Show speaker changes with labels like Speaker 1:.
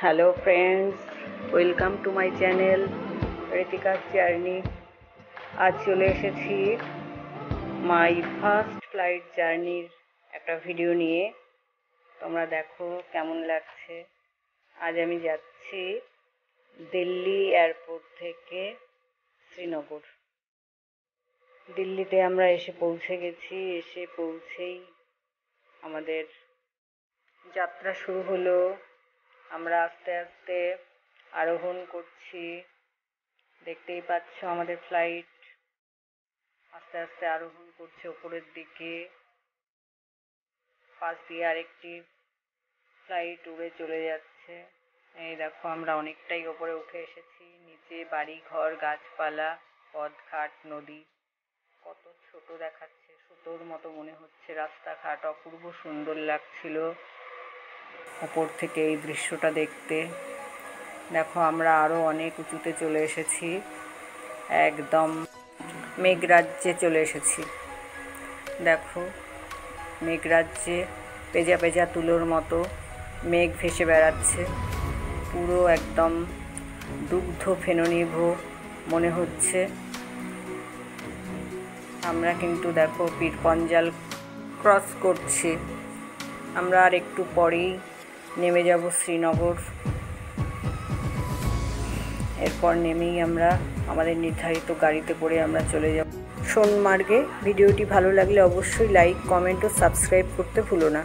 Speaker 1: Hello friends, welcome to my channel Ritika's journey. আজ চলে এসেছি মাই ফার্স্ট ফ্লাইট জার্নির একটা ভিডিও নিয়ে। তোমরা দেখো কেমন লাগছে। আজ আমি যাচ্ছি দিল্লি এয়ারপোর্ট থেকে শ্রীনগর। দিল্লিতে আমরা এসে পৌঁছে গেছি। এসে পৌঁছেই আমাদের যাত্রা শুরু হলো। আমরা আস্তে আস্তে আরোহণ করছি। দেখতেই পাচ্ছ আমাদের ফ্লাইট আস্তে আস্তে আরোহণ করছে ওপরের দিকে। পাশ দিয়ে আরেকটি ফ্লাইট উড়ে চলে যাচ্ছে। এই দেখো আমরা অনেকটাই ওপরে উঠে এসেছি। নিচে বাড়ি ঘর, গাছপালা, পথঘাট, নদী কত ছোট দেখাচ্ছে, সুতোর মতো মনে হচ্ছে। রাস্তাঘাট অপূর্ব সুন্দর লাগছিল উপর থেকে এই দৃশ্যটা দেখতে। দেখো আমরা আরও অনেক উঁচুতে চলে এসেছি, একদম মেঘরাজ্যে চলে এসেছি। দেখো মেঘরাজ্যে পেঁজা পেঁজা তুলোর মতো মেঘ ভেসে বেড়াচ্ছে। পুরো একদম দুগ্ধ ফেননিভ মনে হচ্ছে। আমরা কিন্তু দেখো পীর পঞ্জাল ক্রস করছি। আমরা আর একটু পরেই নেমে যাব শ্রীনগর। এরপর নেমেই আমরা আমাদের নির্ধারিত গাড়িতে করে আমরা চলে যাব সোনমার্গে। ভিডিওটি ভালো লাগলে অবশ্যই লাইক, কমেন্ট ও সাবস্ক্রাইব করতে ভুলো না।